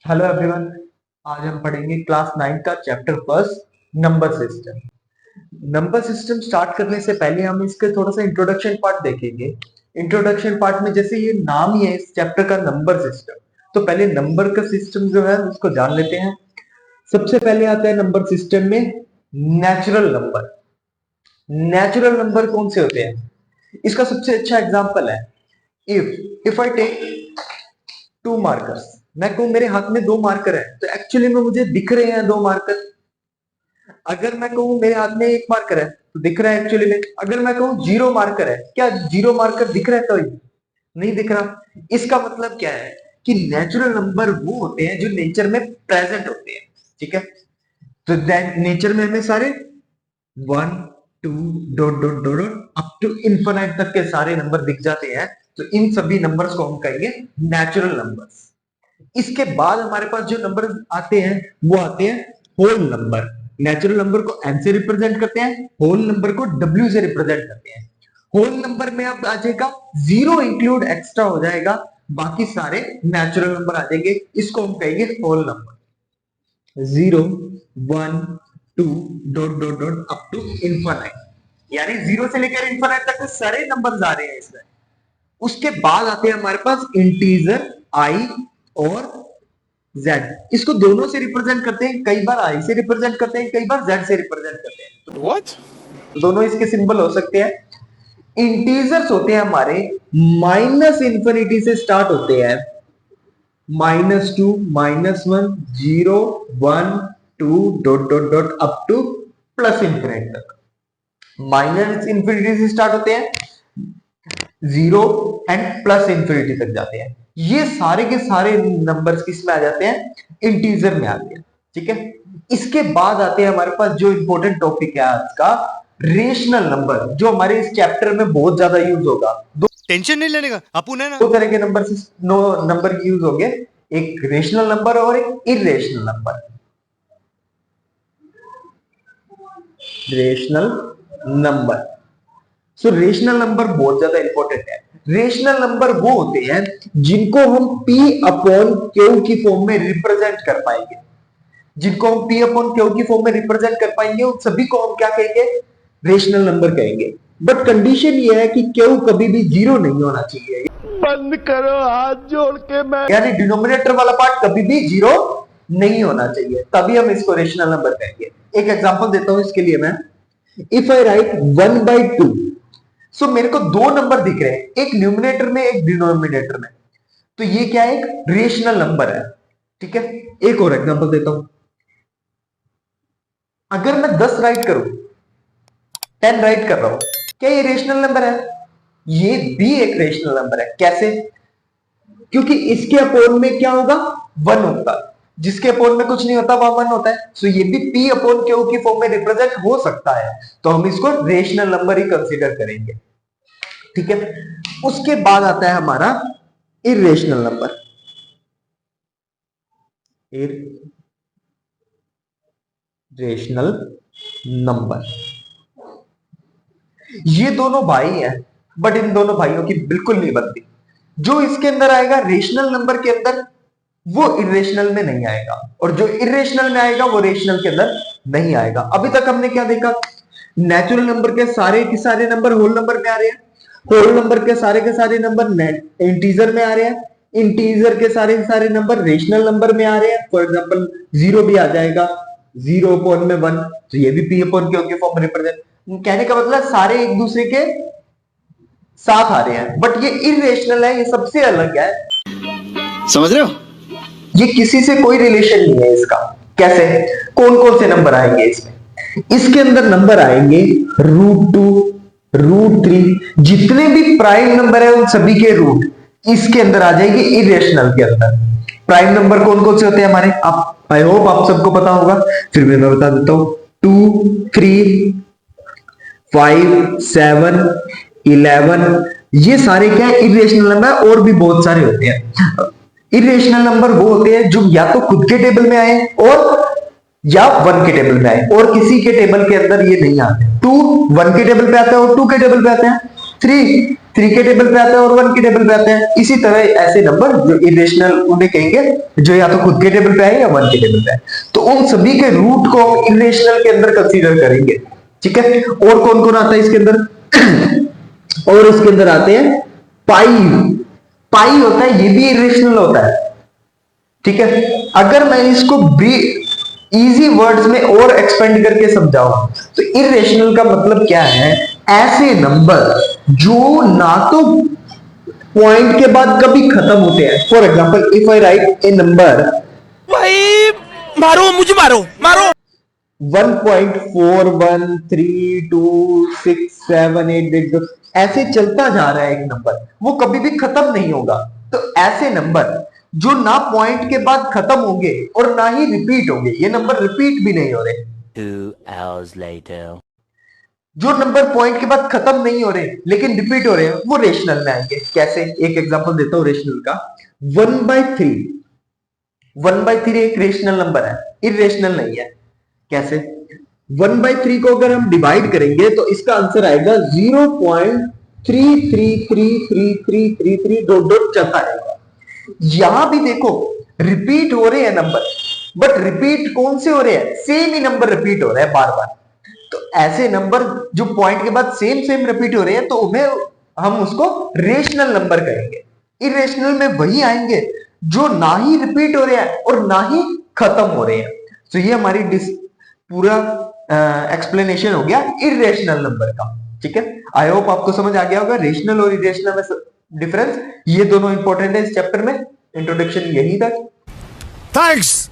Hello everyone. आज हम पढ़ेंगे क्लास 9 का chapter first, number system. Number system start करने से पहले हम इसके थोड़ा सा इंट्रोडक्शन पार्ट देखेंगे। इंट्रोडक्शन पार्ट में जैसे ये नाम ही है इस चैप्टर का, नंबर सिस्टम, तो पहले नंबर का सिस्टम जो है उसको जान लेते हैं। सबसे पहले आता है नंबर सिस्टम में नेचुरल नंबर। नेचुरल नंबर कौन से होते हैं? इसका सबसे अच्छा एग्जांपल है, if I take two markers. मैं कहूं मेरे हाथ में दो मार्कर है तो एक्चुअली में मुझे दिख रहे हैं दो मार्कर। अगर मैं कहूं मेरे हाथ में एक मार्कर है तो दिख रहा है एक्चुअली में। अगर मैं कहूं जीरो मार्कर है, क्या जीरो मार्कर दिख रहा है? तो नहीं दिख रहा। इसका मतलब क्या है कि नेचुरल नंबर वो होते हैं जो नेचर में प्रेजेंट होते हैं। ठीक है, तो नेचर में हमें सारे one, two, dot dot dot dot up to infinite तक के सारे नंबर दिख जाते हैं। तो इन सभी नंबर्स को हम कहेंगे नेचुरल नंबर्स। इसके बाद हमारे पास जो नंबर आते हैं वो आते हैं होल नंबर। नेचुरल नंबर को एन से रिप्रेजेंट करते हैं, होल नंबर को डब्ल्यू से रिप्रेजेंट करते हैं। होल नंबर में अब आ जाएगा जीरो इंक्लूड एक्स्ट्रा हो जाएगा, बाकी सारे नेचुरल नंबर आ जाएंगे। इसको हम कहेंगे whole number. Zero, one, two, dot dot dot up to infinite, यानी जीरो से लेकर इन्फिनाइट तक के सारे नंबर आ रहे हैं इसमें। उसके बाद आते हैं हमारे पास इंटीजर आई और जेड। इसको दोनों से रिप्रेजेंट करते हैं, कई बार आई से रिप्रेजेंट करते हैं, कई बार जेड से रिप्रेजेंट करते हैं। What? तो दोनों इसके सिंबल हो सकते हैं। इंटीजर्स होते हैं हमारे माइनस इंफिनिटी से स्टार्ट होते हैं, -2, -1, 0, 1, 2, dot dot dot up two plus infinity तक। माइनस इंफिनिटी से स्टार्ट होते हैं, जीरो एंड प्लस इंफिनिटी तक जाते हैं। ये सारे के सारे नंबर्स किस में आ जाते हैं? इंटीजर में आते हैं। ठीक है, इसके बाद आते हैं हमारे पास जो इंपॉर्टेंट टॉपिक है आज का, रेशनल नंबर, जो हमारे इस चैप्टर में बहुत ज्यादा यूज होगा। टेंशन नहीं लेने का अपुन है ना। दो तरह के नंबर यूज होंगे, एक रेशनल नंबर और एक इरेशनल नंबर। रेशनल नंबर, सो रेशनल नंबर बहुत ज्यादा इंपॉर्टेंट है। रेशनल नंबर वो होते हैं जिनको हम P अपॉन Q की फॉर्म में रिप्रेजेंट कर पाएंगे। जिनको हम P अपॉन Q की फॉर्म में रिप्रेजेंट कर पाएंगे उन सभी को हम क्या कहेंगे? रेशनल नंबर कहेंगे। बट कंडीशन ये है कि Q कभी भी जीरो नहीं होना चाहिए। बंद करो हाथ जोड़ के मैं। यानी डिनोमिनेटर वाला पार्ट कभी भी जीरो नहीं होना चाहिए, तभी हम इसको रेशनल नंबर कहेंगे। एक एग्जांपल देता हूं इसके लिए मैं। इफ आई राइट 1/2, सो मेरे को दो नंबर दिख रहे हैं, एक न्यूमिनेटर में एक डिनोमिनेटर में, तो ये क्या है? एक रेशनल नंबर है। ठीक है, एक और एग्जांपल देता हूं। अगर मैं 10 राइट करूं, 10 राइट कर रहा हूं, क्या ये रेशनल नंबर है? ये भी एक रेशनल नंबर है। कैसे? क्योंकि इसके अपोन में क्या होगा? 1 होगा। जिसके अपोन में कुछ नहीं होता वह 1 होता है। सो ये भी P अपॉन Q की फॉर्म में रिप्रेजेंट हो सकता है, तो हम इसको रेशनल नंबर ही कंसीडर करेंगे। ठीक है, उसके बाद आता है हमारा इरेशनल नंबर। इरेशनल नंबर, ये दोनों भाई हैं, बट इन दोनों भाइयों की बिल्कुल नहीं बनती। जो इसके अंदर आएगा रेशनल नंबर के अंदर, वो इरेशनल में नहीं आएगा, और जो इरेशनल में आएगा वो रेशनल के अंदर नहीं आएगा। अभी तक हमने क्या देखा? नेचुरल नंबर के सारे नंबर होल नंबर में आ रहे हैं, होल नंबर के सारे नंबर इंटीजर में आ रहे हैं, इंटीजर के सारे नंबर रेशनल नंबर में आ रहे हैं। फॉर एग्जांपल जीरो भी आ जाएगा, 0 अपॉन में 1, तो ये भी P अपॉन Q के फॉर्म में रिप्रेजेंट। कहने का मतलब सारे एक दूसरे के साथ आ रहे हैं, बट ये इरेशनल है, ये सबसे अलग है। समझ रहे हो? ये किसी से कोई रिलेशन नहीं है इसका। कैसे? कौन कौन से नंबर आएंगे इसमें? इसके अंदर नंबर आएंगे √2, √3, जितने भी प्राइम नंबर है उन सभी के रूट इसके अंदर आ जाएंगे इरेशनल के अंदर। प्राइम नंबर कौन कौन से होते हैं हमारे? आप, आई होप आप सबको पता होगा, फिर मैं बता देता हूं। 2, 3, 5, 7, 11, ये सारे क्या है? Irrational number. और भी बहुत सारे होते हैं। इरेशनल नंबर वो होते हैं जो या तो खुद के टेबल में आए और या 1 के टेबल में आए, और किसी के टेबल के अंदर ये नहीं आते। 2 1 के टेबल पे आता है और 2 के टेबल पे आते हैं। 3 3 के टेबल पे आते हैं और 1 के टेबल पे आते हैं। इसी तरह ऐसे नंबर जो इरेशनल उन्हें कहेंगे जो या तो खुद के टेबल पे आए या 1 के टेबल पे आए। तो उन सभी के रूट को हम इरेशनल के अंदर कंसीडर करेंगे। ठीक है, और कौन कौन आता है इसके अंदर और इसके अंदर आते हैं पाई। पाई होता है, ये भी इरेशनल होता है। ठीक है, अगर मैं इसको इजी वर्ड्स में और एक्सपेंड करके समझाऊं तो इरेशनल का मतलब क्या है, ऐसे नंबर जो ना तो पॉइंट के बाद कभी खत्म होते हैं। For example if I right A number, भाई मारो मुझे, मारो मारो। 1.41326788 ऐसे चलता जा रहा है एक नंबर, वो कभी भी खत्म नहीं होगा। तो ऐसे नंबर जो ना पॉइंट के बाद खत्म होंगे और ना ही रिपीट होंगे, ये नंबर रिपीट भी नहीं हो रहे। 2 hours later. जो नंबर पॉइंट के बाद खत्म नहीं हो रहे लेकिन रिपीट हो रहे हैं, वो रेशनल में आएंगे। कैसे, एक एग्जांपल देता हूं रेशनल का। 1/3 एक रेशनल नंबर है, इरेशनल नहीं है। कैसे, 1/3 को अगर हम डिवाइड करेंगे तो इसका आंसर आएगा 0.333333 डॉट डॉट चलता रहेगा। यहां भी देखो रिपीट हो रहे हैं नंबर, बट रिपीट कौन से हो रहे हैं, सेम ही नंबर रिपीट हो रहा है बार बार। तो ऐसे नंबर जो पॉइंट के बाद सेम सेम रिपीट हो रहे हैं तो उन्हें हम उसको रेशनल नंबर कहेंगे। इरेशनल में वही आएंगे जो ना ही रिपीट हो रहे हैं और ना ही खत्म हो रहे हैं। तो ये हमारी पूरा एक्सप्लेनेशन हो गया इरेशनल नंबर का। ठीक है, आई होप आपको समझ आ गया होगा रेशनल और इरेशनल में डिफरेंस। ये दोनों इंपॉर्टेंट है इस चैप्टर में, इंट्रोडक्शन यही था। थैंक्स।